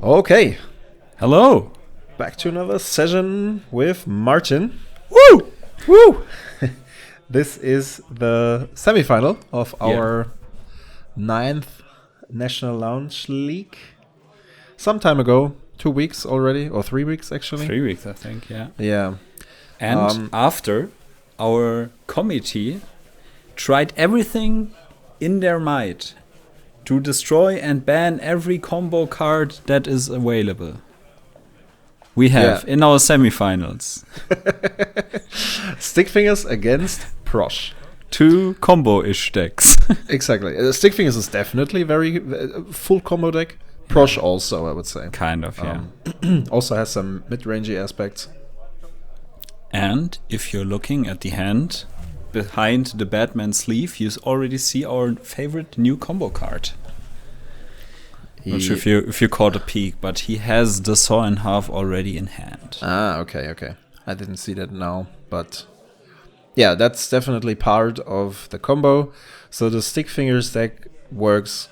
Okay, Hello. back to another session with Martin. Woo! Woo! This is the semifinal of our ninth National Lounge League. Some time ago, 2 weeks already, or 3 weeks actually. 3 weeks, I think, yeah. Yeah. And after our committee tried everything in their might to destroy and ban every combo card that is available. We have in our semifinals Stickfingers against Prossh. 2 combo-ish decks. Exactly. Stickfingers is definitely very full combo deck. Prossh also, I would say. Kind of, yeah. Also has some mid-rangey aspects. And if you're looking at the hand behind the Batman sleeve, you already see our favorite new combo card. Not sure if you caught a peek, but he has the Saw in Half already in hand. Ah, okay. I didn't see that now, but yeah, that's definitely part of the combo. So the Stickfingers deck works.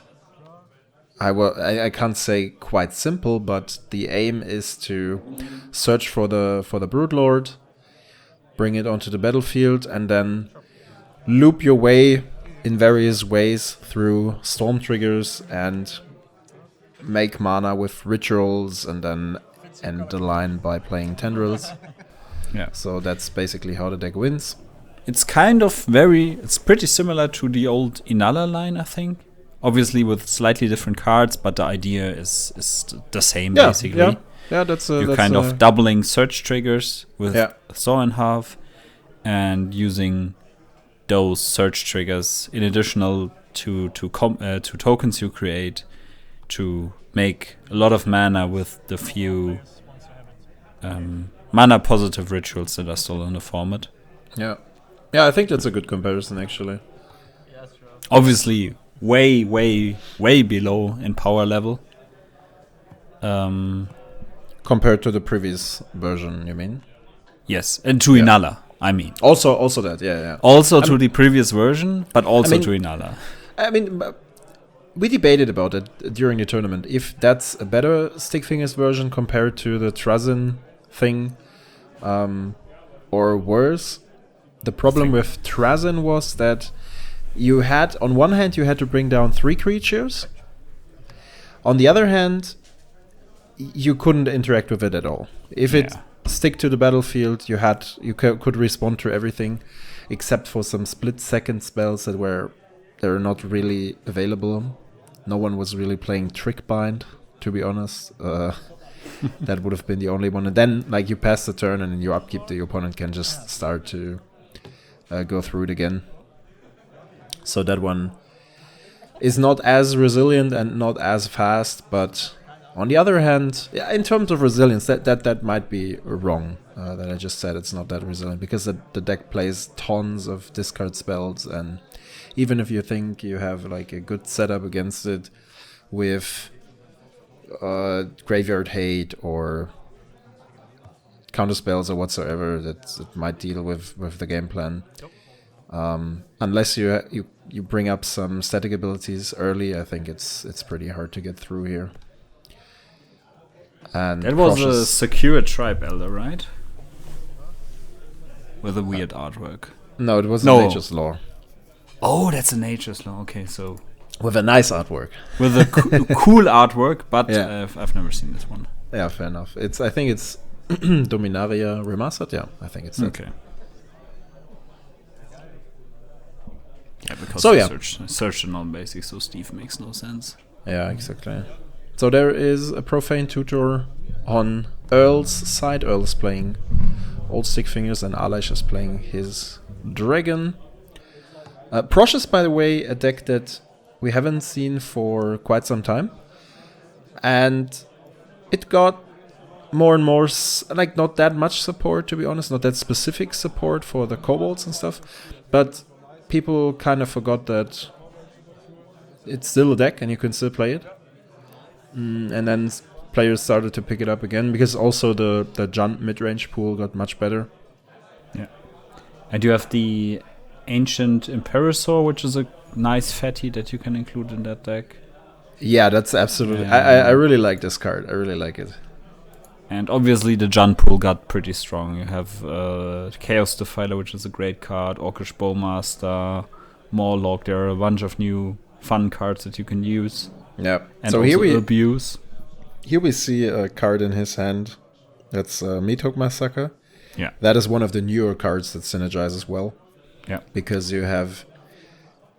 I can't say quite simple, but the aim is to search for the Broodlord, bring it onto the battlefield, and then loop your way in various ways through storm triggers and make mana with rituals, and then end the line by playing tendrils. Yeah. So that's basically how the deck wins. It's it's pretty similar to the old Inala line, I think. Obviously with slightly different cards, but the idea is the same, basically. Yeah, that's You're kind of doubling search triggers with Saw in Half and using those search triggers in additional to tokens you create to make a lot of mana with the few mana positive rituals that are still in the format. Yeah, I think that's a good comparison, actually. Obviously, way below in power level. Compared to the previous version, you mean? Yes, and to Inala, I mean. Also that, yeah. Also to the previous version, but also to Inala. I mean, we debated about it during the tournament. If that's a better Stickfingers version compared to the Trazyn thing, or worse. The problem with Trazyn was that you had, on one hand, you had to bring down 3 creatures. On the other hand, you couldn't interact with it at all. If it stick to the battlefield, you could respond to everything, except for some split-second spells they're not really available. No one was really playing Trickbind, to be honest. That would have been the only one. And then, you pass the turn, and in your upkeep, the opponent can just start to go through it again. So that one is not as resilient and not as fast, but on the other hand, in terms of resilience, that might be wrong. That I just said it's not that resilient, because the deck plays tons of discard spells, and even if you think you have a good setup against it with Graveyard Hate or counter spells or whatsoever that might deal with the game plan. Unless you bring up some static abilities early, I think it's pretty hard to get through here. And that was a secure Tribe Elder, right? With a weird artwork. No, it was Nature's Law. Oh, that's a Nature's Law. Okay, so with a nice artwork. With a cool artwork, but I've never seen this one. Yeah, fair enough. I think it's Dominaria Remastered. Yeah, I think it's that. Okay. Yeah, because search the non-basic, so Steve makes no sense. Yeah, exactly. So there is a Profane Tutor on Earl's side. Earl's playing Old Stickfingers, and Alaish is playing his Dragon. Prossh is, by the way, a deck that we haven't seen for quite some time. And it got more and more, not that much support, to be honest. Not that specific support for the kobolds and stuff. But people kind of forgot that it's still a deck and you can still play it. And then players started to pick it up again, because also the Junt mid-range pool got much better. Yeah. And you have the Ancient Imperator, which is a nice fatty that you can include in that deck. Yeah, that's absolutely. I really like this card. I really like it. And obviously the Jund pool got pretty strong. You have Chaos Defiler, which is a great card, Orcish Bowmaster, Morlock. There are a bunch of new fun cards that you can use. Yeah. And so also here we abuse. Here we see a card in his hand. That's Meathook Massacre. Yeah. That is one of the newer cards that synergizes well. Yeah. Because you have,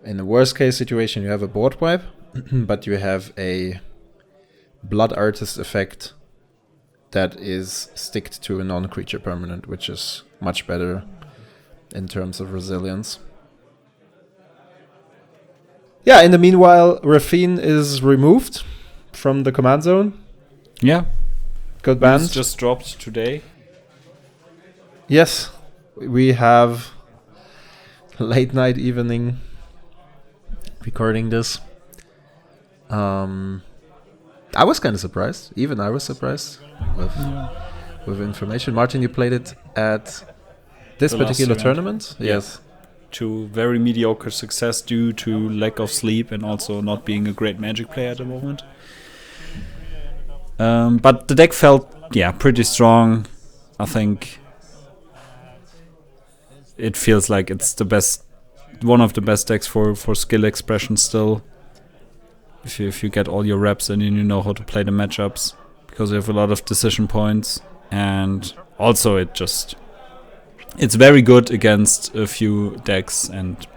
in the worst case situation, you have a board wipe, but you have a Blood Artist effect that is sticked to a non-creature permanent, which is much better in terms of resilience. Yeah, in the meanwhile, Rafine is removed from the command zone. Yeah. Got banned. It's just dropped today. Yes, we have late night evening recording this. I was kind of surprised. Even I was surprised with information. Martin, you played it at this particular tournament? Yeah. Yes. To very mediocre success due to lack of sleep and also not being a great Magic player at the moment. But the deck felt, pretty strong. I think it feels like it's the best, one of the best decks for skill expression still. If you get all your reps and you know how to play the matchups, because you have a lot of decision points, and also it's very good against a few decks, and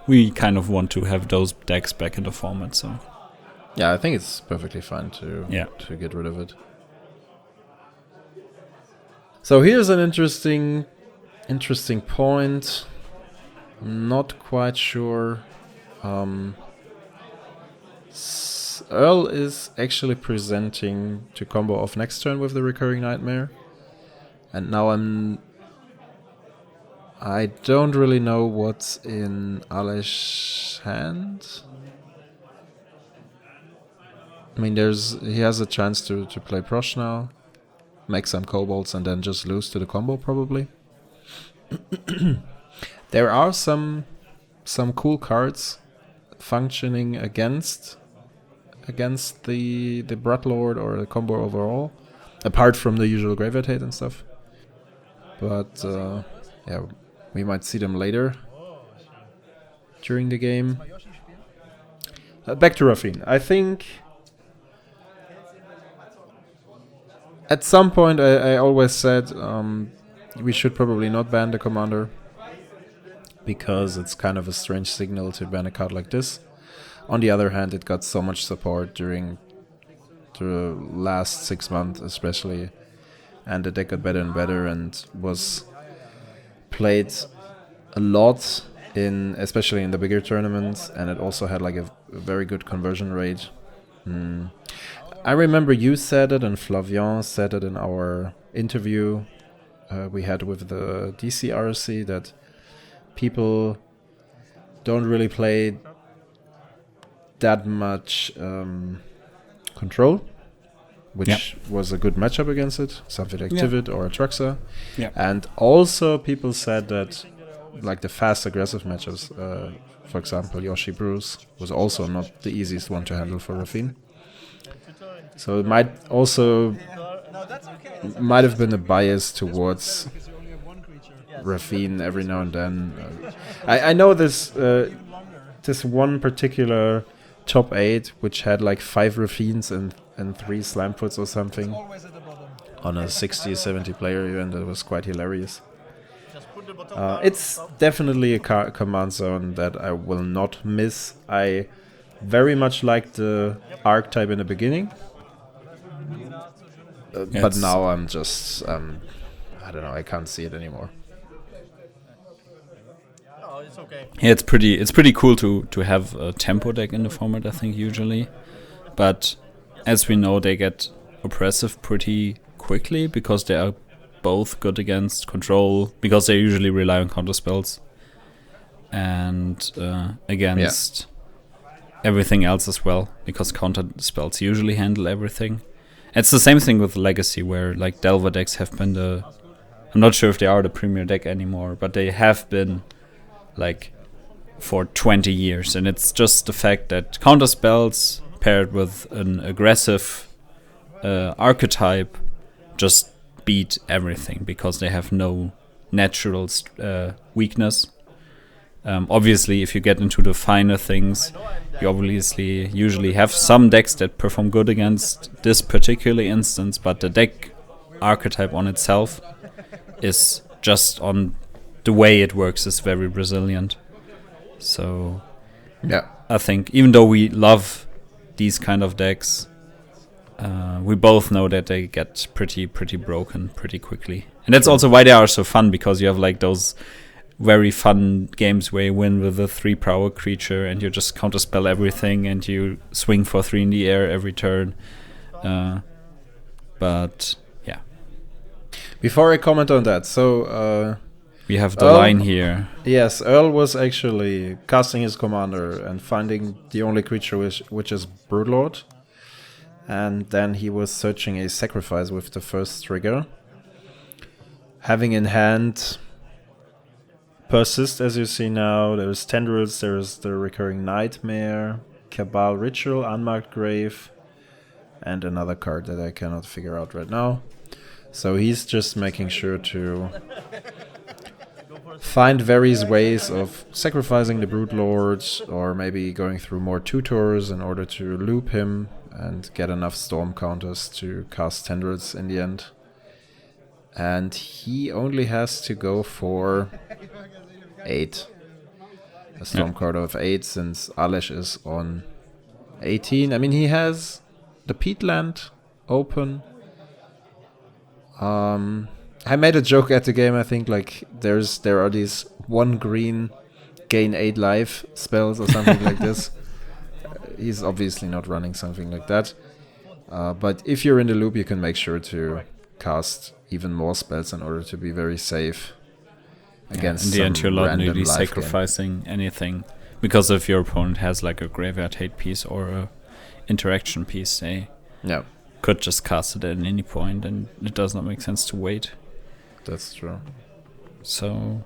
we kind of want to have those decks back in the format. So yeah, I think it's perfectly fine to get rid of it. So here's an interesting point. Not quite sure. Earl is actually presenting to combo off next turn with the Recurring Nightmare. And now I don't really know what's in Alesh's hand. I mean, he has a chance to play Prossh now, make some kobolds, and then just lose to the combo probably. There are some cool cards functioning against the Bloodlord or the combo overall, apart from the usual Graveyard Hate and stuff. But we might see them later during the game. Back to Rafine. I think at some point I always said we should probably not ban the commander, because it's kind of a strange signal to ban a card like this. On the other hand, it got so much support during the last 6 months especially, and the deck got better and better and was played a lot especially in the bigger tournaments, and it also had like a very good conversion rate. I remember you said it and Flavian said it in our interview we had with the DCRC, that people don't really play that much control, which was a good matchup against it, something like Tivit or Atraxa. Yeah. And also people said that like the fast aggressive matchups, for example Yoshi Bruce, was also not the easiest one to handle for Rafine. So it might have been a bias towards Rafine every now and then. I know this one particular top 8 which had like 5 Rafines and 3 Slamfoots or something on a 60-70 player event. That was quite hilarious. It's definitely a command zone that I will not miss. I very much liked the archetype in the beginning, but now I'm just I don't know, I can't see it anymore. Yeah, it's pretty cool to have a tempo deck in the format, I think, usually. But as we know, they get oppressive pretty quickly because they are both good against control, because they usually rely on counter spells and against everything else as well, because counter spells usually handle everything. It's the same thing with Legacy, where like Delver decks have been I'm not sure if they are the premier deck anymore, but they have been like for 20 years, and it's just the fact that counter spells paired with an aggressive archetype just beat everything because they have no natural weakness. Obviously, if you get into the finer things, you obviously usually have some decks that perform good against this particular instance, but the deck archetype on itself is just on the way it works is very resilient. So Yeah. I think even though we love these kind of decks, we both know that they get pretty broken pretty quickly. And that's also why they are so fun, because you have like those very fun games where you win with a 3-power creature and you just counterspell everything and you swing for 3 in the air every turn. But yeah. Before I comment on that, so we have the line here. Yes, Earl was actually casting his commander and finding the only creature which is Broodlord. And then he was searching a sacrifice with the first trigger. Having in hand Persist, as you see now, there's Tendrils, there's the Recurring Nightmare, Cabal Ritual, Unmarked Grave, and another card that I cannot figure out right now. So he's just making sure to find various ways of sacrificing the Broodlords, or maybe going through more tutors in order to loop him and get enough storm counters to cast Tendrils in the end. And he only has to go for 8. A storm card of 8, since Alesh is on 18. I mean, he has the Peatland open. I made a joke at the game, I think, like there are these 1 green gain 8 life spells or something like this. He's obviously not running something like that. But if you're in the loop, you can make sure to cast even more spells in order to be very safe against in the end, you're not really life sacrificing anything, because if your opponent has like a graveyard hate piece or a interaction piece, they could just cast it at any point, and it does not make sense to wait. That's true. So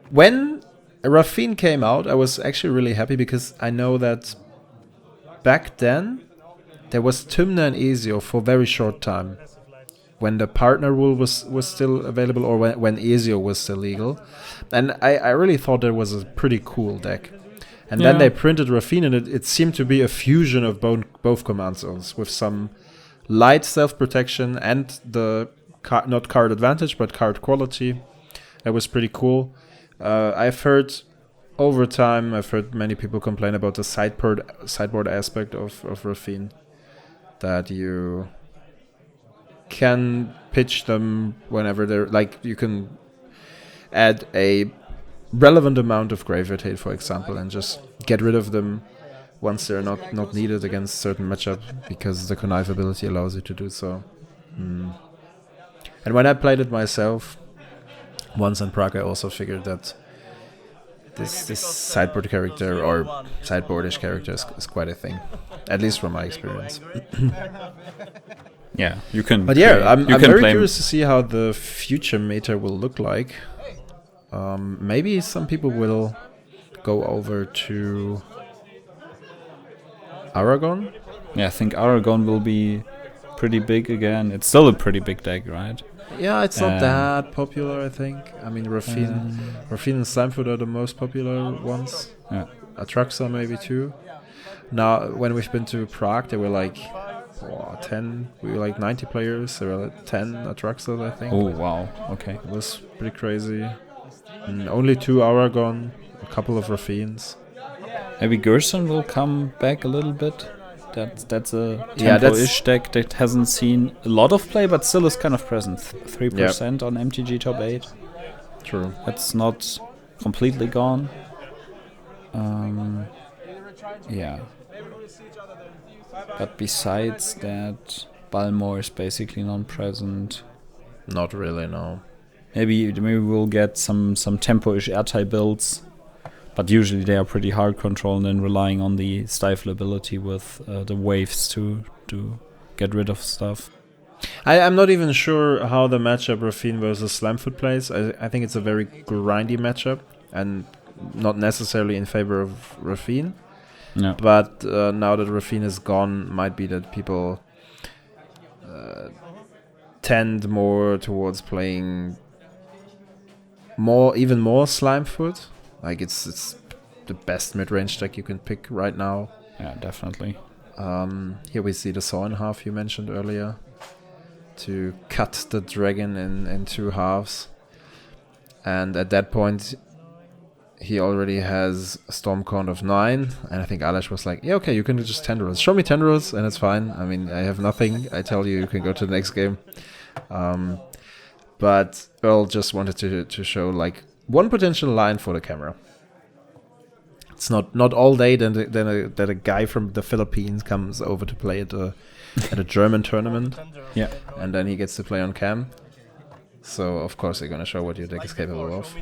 when Rafine came out, I was actually really happy, because I know that back then there was Tymna and Ezio for a very short time, when the partner rule was still available, or when Ezio was still legal. And I really thought that was a pretty cool deck. And then they printed Rafine, and it seemed to be a fusion of both command zones, with some light self-protection and the not card advantage, but card quality. That was pretty cool. I've heard over time, many people complain about the sideboard aspect of Rafine, that you can pitch them whenever they're like, you can add a relevant amount of graveyard hate, for example, and just get rid of them once they're not needed against certain matchup, because the connive ability allows you to do so. And when I played it myself once in Prague, I also figured that this sideboard character, or sideboardish character, is quite a thing, at least from my experience. yeah, you can. But yeah, I'm very curious to see how the future meta will look like. Maybe some people will go over to Aragon. Yeah, I think Aragon will be pretty big again. It's still a pretty big deck, right? Yeah, it's not that popular, I think. I mean, Rafine and Slamfoot are the most popular ones. Yeah. Atraxa maybe too. Now, when we've been to Prague, there were like 10. We were like 90 players. There were like 10 Atraxas, I think. Oh, wow. Okay. It was pretty crazy. And only 2 Aragon, a couple of Rafines. Maybe Gerson will come back a little bit. That's a tempo-ish deck that hasn't seen a lot of play, but still is kind of present. 3% on MTG top 8. True. That's not completely gone. Yeah. But besides that, Balmore is basically non-present. Not really, no. Maybe we'll get some tempo-ish airtie builds. But usually they are pretty hard control, and then relying on the stifle ability with the waves to get rid of stuff. I'm not even sure how the matchup Rafine versus Slamfoot plays. I think it's a very grindy matchup, and not necessarily in favor of Rafine. Yeah. But now that Rafine is gone, might be that people tend more towards playing even more Slimefoot. Like it's the best mid-range deck you can pick right now. Yeah, definitely. Here we see the saw in half you mentioned earlier, to cut the dragon in 2 halves. And at that point, he already has a storm count of 9, and I think Alash was like, yeah, okay, you can just tendrils. Show me tendrils, and it's fine. I mean, I have nothing. I tell you, you can go to the next game. But Earl just wanted to show like one potential line for the camera. It's not all day that a guy from the Philippines comes over to play at a German tournament. Yeah. And then he gets to play on cam. So of course they're gonna show what your deck is capable of.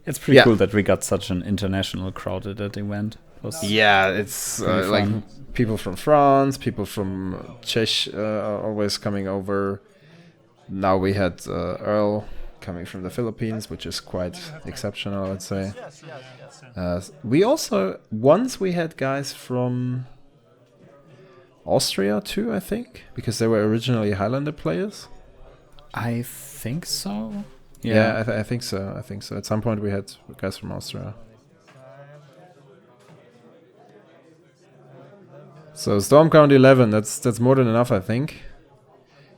It's pretty cool that we got such an international crowd at that event. Yeah, it's like people from France, people from Czech are always coming over. Now we had Earl coming from the Philippines, which is quite exceptional, I'd say. We also, once we had guys from Austria too, I think, because they were originally Highlander players. I think so. Yeah, I think so. I think so. At some point we had guys from Austria. So Storm count 11. That's more than enough, I think.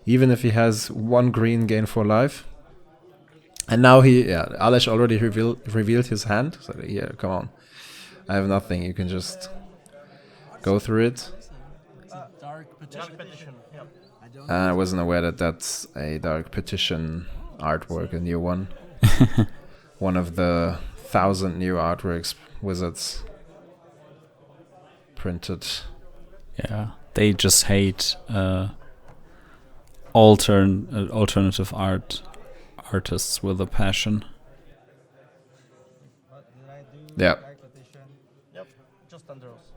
Even if he has 1 green, gain 4 life. And now Alash already revealed his hand. So yeah, come on. I have nothing. You can just go through it. Dark Petition. I wasn't aware that that's a Dark Petition artwork, a new one. One of the 1,000 new artworks Wizards printed. Yeah, they just hate alternative artists with a passion. Yeah. Yep, just tendrils.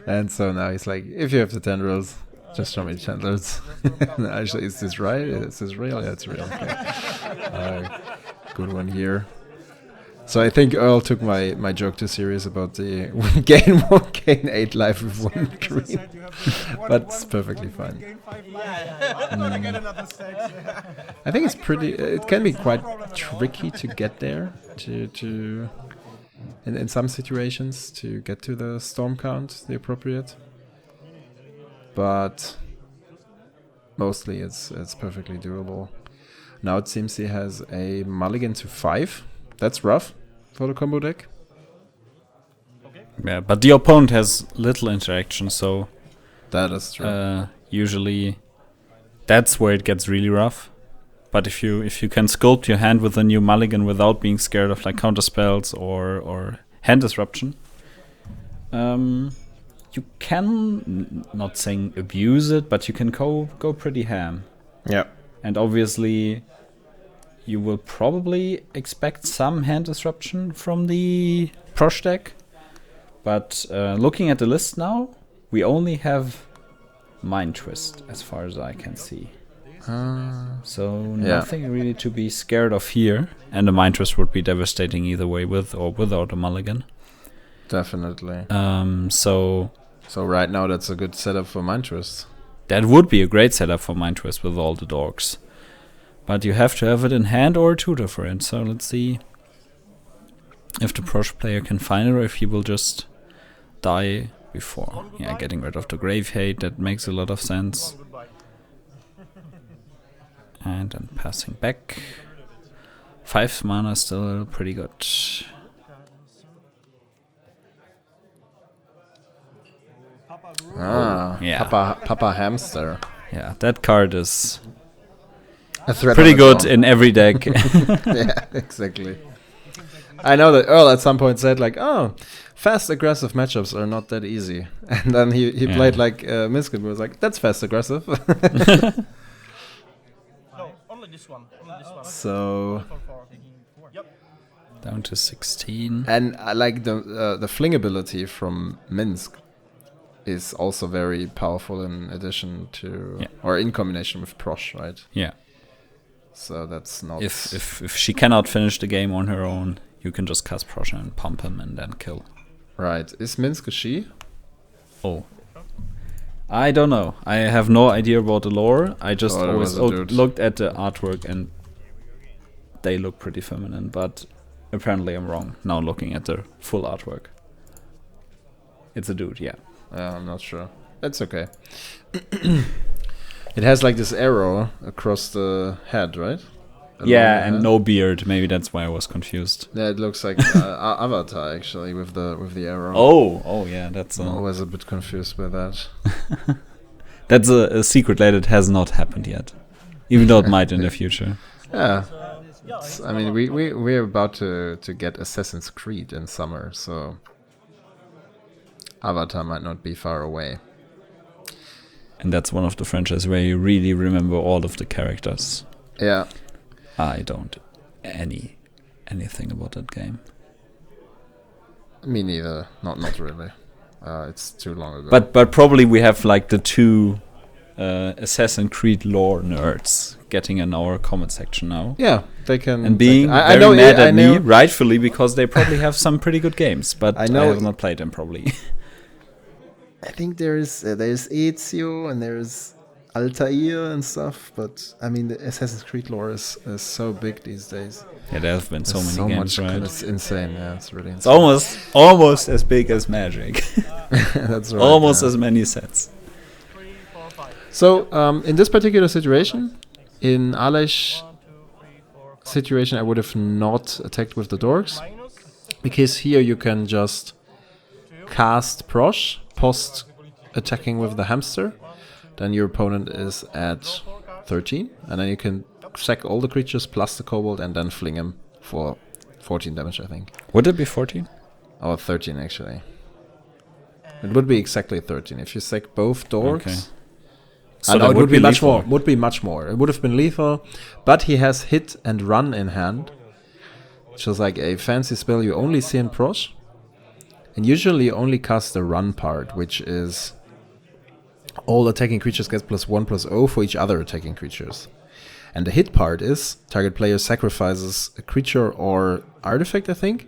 And so now he's like, if you have the tendrils, just show me the tendrils. Actually, is this right? Is this real? Yeah, it's real. Okay. Good one here. So I think Earl took my joke too serious about the gain 8 life with 1 green. But it's perfectly fine. I think it's pretty. It can be quite tricky to get there to in some situations to get to the storm count, the appropriate. But mostly it's perfectly doable. Now it seems he has a mulligan to 5. That's rough for the combo deck. Yeah, but the opponent has little interaction, so that is true. Usually that's where it gets really rough. But if you can sculpt your hand with a new mulligan without being scared of like counter spells or hand disruption, you can, not saying abuse it, but you can go pretty ham. Yeah. And obviously you will probably expect some hand disruption from the Prossh deck. But looking at the list now, we only have Mind Twist as far as I can see. So nothing really to be scared of here. And the Mind Twist would be devastating either way, with or without a mulligan. Definitely. So right now that's a good setup for Mind Twist. That would be a great setup for Mind Twist with all the dogs. But you have to have it in hand or a tutor for it. So let's see if the Prossh player can find it or if he will just die before. Yeah, getting rid of the Grave Hate, that makes a lot of sense. And then passing back. 5 mana still pretty good. Yeah. Papa Hamster. Yeah, that card is A threat pretty on its good own. in every deck. Yeah, exactly. I know that Earl at some point said like, oh, fast aggressive matchups are not that easy. And then he played like Minskin and was like, that's fast aggressive. No, only this one. So Yep. Down to 16. and I like the fling ability from Minsk is also very powerful in addition to or in combination with Prossh, right? Yeah. So that's not If she cannot finish the game on her own, you can just cast Prossh and pump him and then kill. Right. Is Minsk a she? Oh. I don't know. I have no idea about the lore. I just Oh, it always was a dude. looked at the artwork and they look pretty feminine, but apparently I'm wrong now looking at the full artwork. It's a dude, yeah. I'm not sure. That's okay. It has like this arrow across the head, right? Yeah, and no beard. Maybe that's why I was confused. Yeah, it looks like Avatar actually with the arrow. Oh yeah, that's I'm always a bit confused by that. that's a secret that has not happened yet, even though it might in the future. Yeah. I mean, we're about to get Assassin's Creed in summer, so Avatar might not be far away. And that's one of the franchises where you really remember all of the characters. Yeah. I don't anything about that game. Me neither. Not really. It's too long ago. But probably we have like the two Assassin's Creed lore nerds getting in our comment section now. Yeah, they can. And being I very know, mad I at know. me, rightfully, because they probably have some pretty good games, but I know- have not played them probably. I think there's Ezio and there's Altair and stuff, but I mean the Assassin's Creed lore is so big these days. Yeah, there have been so There's many games, much, right? It's insane. Yeah, it's really It's insane. almost as big as Magic. That's right. Almost yeah. as many sets. 3, 4, 5. So in this particular situation, in Alesh's 1, 2, 3, 4, 5. situation, I would have not attacked with the dorks Minus because here you can just 2. cast Prossh, post attacking with the hamster. Then your opponent is at 13, and then you can sack all the creatures plus the kobold and then fling him for 14 damage, I think. Would it be 14? Or 13, actually. It would be exactly 13 if you sack both dorks. Okay. So no, that it would be much lethal. more. Would be much more. It would have been lethal, but he has hit and run in hand, which is like a fancy spell you only see in Prossh. And usually you only cast the run part, which is all attacking creatures get +1/+0 for each other attacking creatures. And the hit part is target player sacrifices a creature or artifact, I think,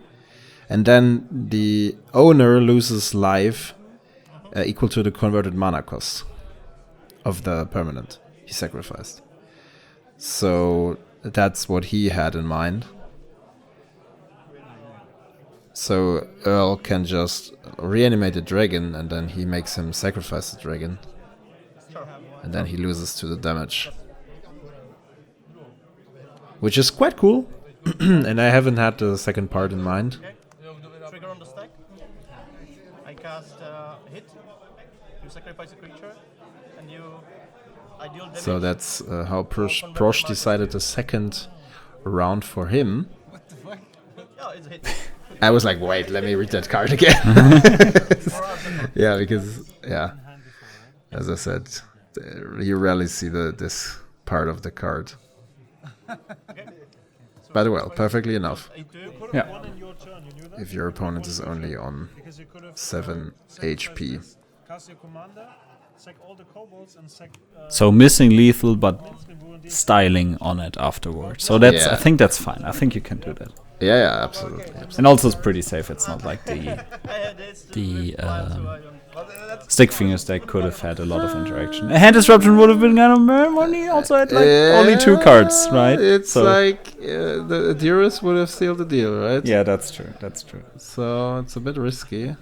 and then the owner loses life equal to the converted mana cost of the permanent he sacrificed. So that's what he had in mind. So Earl can just reanimate the dragon and then he makes him sacrifice the dragon. And then he loses to the damage. Which is quite cool. And I haven't had the second part in mind. Trigger on the stack. I cast hit. You sacrifice a creature, and I deal damage. So that's how Prossh decided the second round for him. Yeah, it's a hit. I was like, wait, let me read that card again. Yeah, because, yeah, as I said, you rarely see this part of the card. But well, perfectly enough. Yeah. If your opponent is only on 7 HP. So missing lethal, but styling on it afterwards. So that's Yeah. I think that's fine. I think you can do that. Yeah, absolutely. And also it's pretty safe. It's not like the Stickfingers deck could have had a lot of interaction. A hand disruption would have been kind of only also had like only 2 cards, right? It's So- like the Durus would have sealed the deal, right? Yeah, that's true. That's true. So it's a bit risky.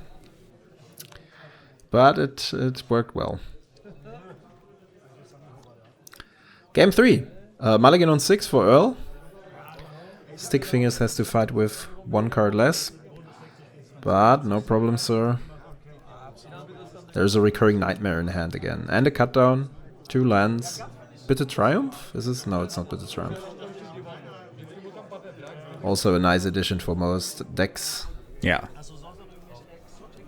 But it worked well. Game 3. Mulligan on 6 for Earl. Stickfingers has to fight with 1 card less. But no problem, sir. There's a recurring nightmare in hand again. And a cut down. 2 lands. Bitter Triumph? Is this? No, it's not Bitter Triumph. Also a nice addition for most decks. Yeah.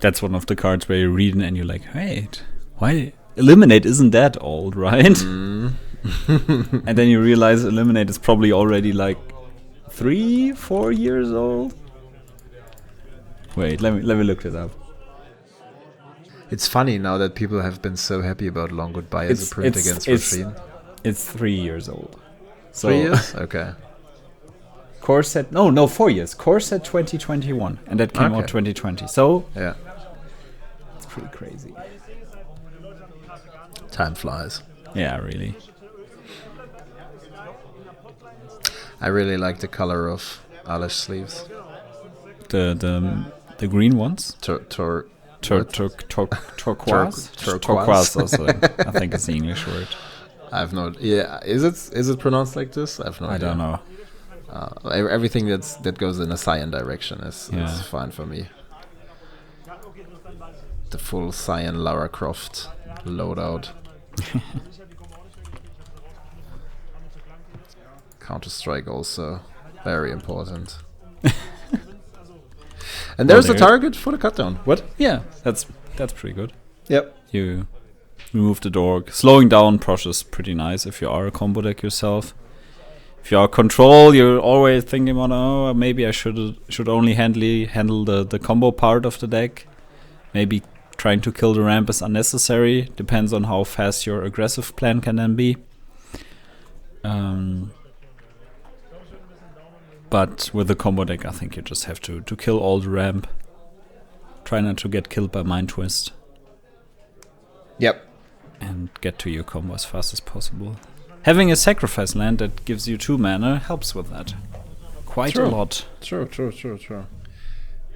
That's one of the cards where you read it and you're like, wait, why? Eliminate isn't that old, right? And then you realize Eliminate is probably already like 3-4 years old. Wait, let me look it up. It's funny now that people have been so happy about Long Goodbye as a print against Machine. It's 3 years old. So 3 years? Okay. Core set, no, 4 years. Core set 2021, and that came out Okay. 2020. So Yeah. it's pretty crazy. Time flies. Yeah, really. I really like the color of Alish sleeves. The green ones. Turquoise. Turquoise. Also, I think it's the English word. I have no. Yeah, is it pronounced like this? I have no I idea. don't know. Everything that goes in a cyan direction is Yeah. fine for me. The full cyan Lara Croft loadout. Counter-Strike also very important. And there's a there- target for the cutdown. What? Yeah, that's pretty good. Yep. You remove the dork. Slowing down Prossh is pretty nice if you are a combo deck yourself. If you are control, you're always thinking about, oh, maybe I should only handle the combo part of the deck. Maybe trying to kill the ramp is unnecessary. Depends on how fast your aggressive plan can then be. But with the combo deck, I think you just have to kill all the ramp. Try not to get killed by Mind Twist. Yep. And get to your combo as fast as possible. Having a sacrifice land that gives you 2 mana helps with that. Quite True. a lot. True.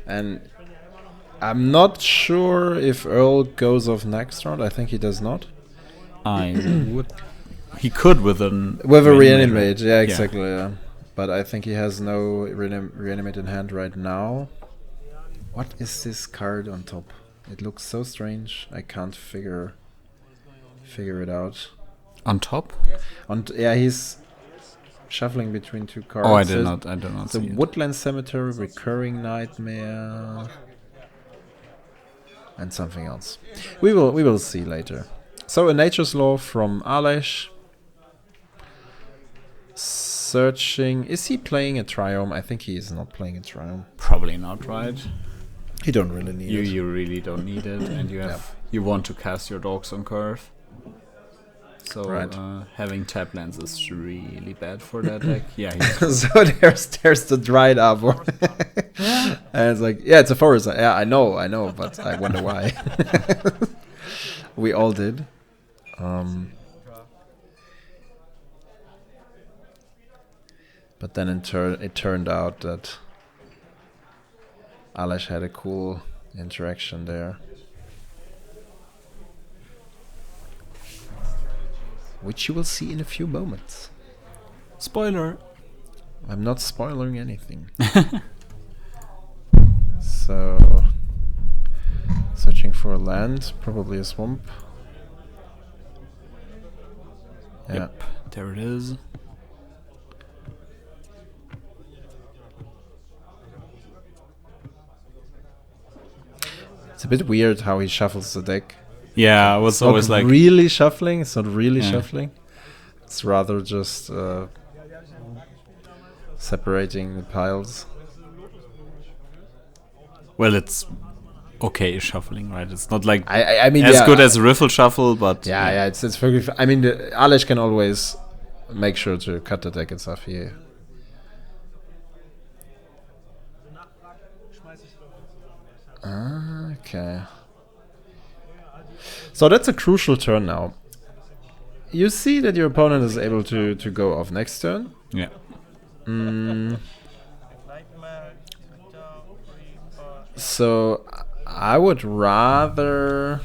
And I'm not sure if Earl goes off next round. I think he does not. He could with a reanimate. Yeah, exactly. Yeah. But I think he has no reanimate in hand right now. What is this card on top? It looks so strange. I can't figure it out. On top? Yeah, he's shuffling between 2 cards. Oh, I did not The see it. Woodland Cemetery, Recurring Nightmare, and something else. We will see later. So a Nature's Law from Alesh. Searching. Is he playing a Triome? I think he is not playing a Triome. Probably not, right? You don't really need it. You really don't need it, and you want to cast your dogs on curve. So Right. having tap lands is really bad for that deck. Yeah, So there's the dried arbor. And it's like, yeah, it's a forest. Yeah, I know, but I wonder why. We all did. But then it turned out that Alesh had a cool interaction there. Which you will see in a few moments. spoiler. I'm not spoiling anything. So, searching for a land, probably a swamp. Yeah. Yep, there it is. It's a bit weird how he shuffles the deck. Yeah, I was always Not like, really shuffling. It's not really Yeah. shuffling. It's rather just separating the piles. well, it's okay shuffling, right? It's not like I mean, as yeah, good as a riffle shuffle, but Yeah, it's very. I mean, Alesh can always make sure to cut the deck and stuff here. Okay. So that's a crucial turn now. You see that your opponent is able to go off next turn. yeah. Nightmare. So I would rather.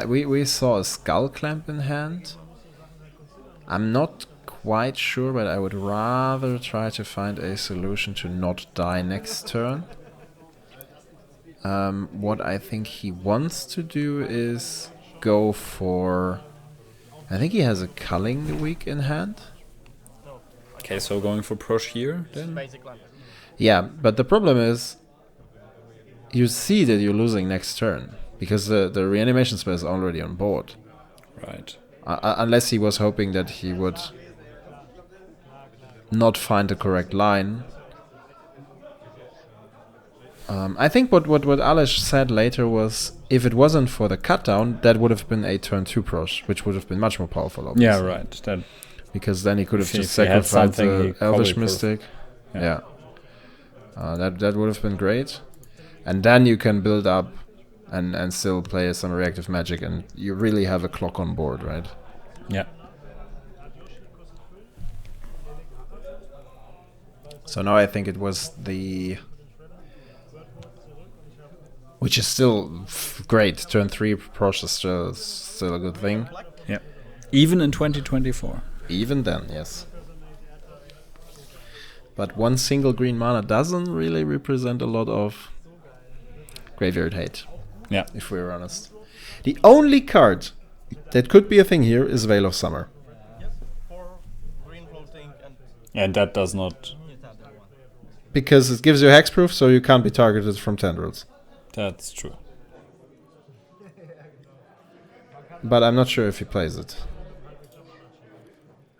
We saw a skull clamp in hand. I'm not quite sure, but I would rather try to find a solution to not die next turn. What I think he wants to do is go for. I think he has a Culling the Week in hand. Okay, so going for Prossh here then. Basic land. Yeah, but the problem is, you see that you're losing next turn because the reanimation spell is already on board. Right. Unless he was hoping that he would not find the correct line. I think what Alesh said later was, if it wasn't for the cut down, that would have been a turn 2 Prossh, which would have been much more powerful, obviously. Yeah, right. That because then he could have If just he had sacrificed something, the he probably Elvish could've- Mystic. Yeah. Yeah. That would have been great. And then you can build up and still play some reactive magic, and you really have a clock on board, right? Yeah. So now I think it was the... Which is still great. Turn 3 Prossh is still a good thing. Yeah. Even in 2024. Even then, yes. But one single green mana doesn't really represent a lot of graveyard hate, Yeah. if we're honest. The only card that could be a thing here is Veil of Summer. Yes, 4 green floating and And that does not. tap that one. Because it gives you hexproof, so you can't be targeted from tendrils. That's true. But I'm not sure if he plays it.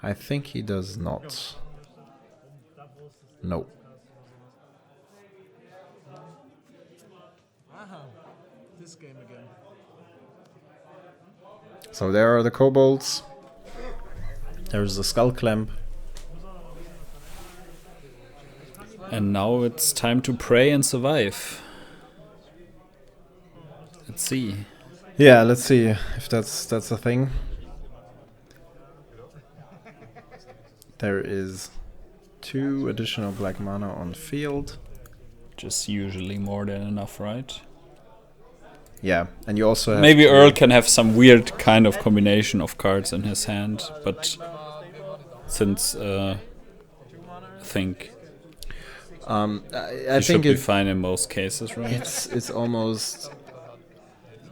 I think he does not. No. This game again. So there are the kobolds. There's the skull clamp. And now it's time to pray and survive. Let's see. Yeah, let's see if that's a thing. There is 2 additional black mana on field. Just usually more than enough, right? Yeah, and you also have Maybe to- Earl can have some weird kind of combination of cards in his hand, but since I think I he should think be it, fine in most cases, right? it's almost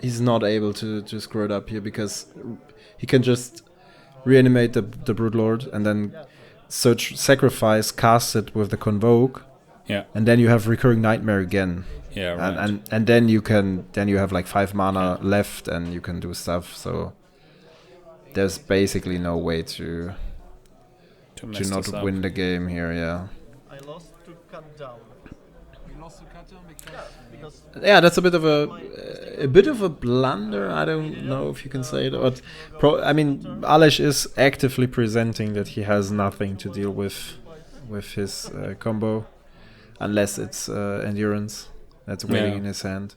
he's not able to screw it up here because he can just reanimate the Brood Lord and then sacrifice, cast it with the Convoke, Yeah, and then you have Recurring Nightmare again. yeah, right. And then you have like 5 mana left and you can do stuff. So there's basically no way to mess not this up. win the game here. Yeah, I lost to cut down. We lost to Kato because Because that's a bit of a blunder. I don't know if you can say it, but I mean, Alesh is actively presenting that he has nothing to deal with his combo, unless it's endurance that's waiting Yeah. in his hand.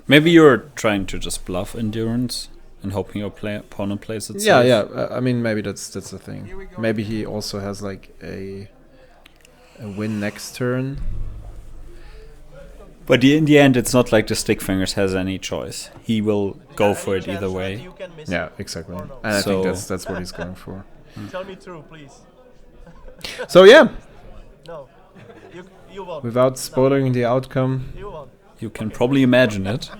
Maybe you're trying to just bluff endurance and hoping your opponent plays it Yeah, safe. yeah. I mean, maybe that's the thing. Maybe he also has like a win next turn. But in the end, it's not like the Stickfingers has any choice. He will go for it any either chance that way. You can miss Yeah, it? exactly. Or no? And I think So- that's what he's going for. Tell me true, please. So yeah, No. You won't. without spoiling the outcome, You won't. You can probably imagine it.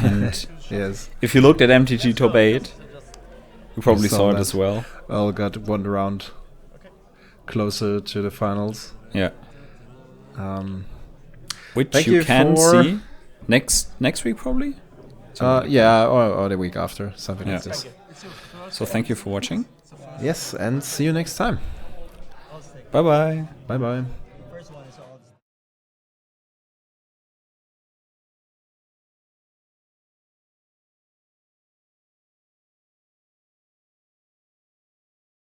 And yes, if you looked at MTG Top 8, you probably saw saw it that. as well. Earl got 1 round closer to the finals. Yeah. Um, Which Thank you you can for- see next week probably. yeah, or the week after, something like Yeah. this. So thank you for watching. Yes, and see you next time. Bye bye. Bye bye.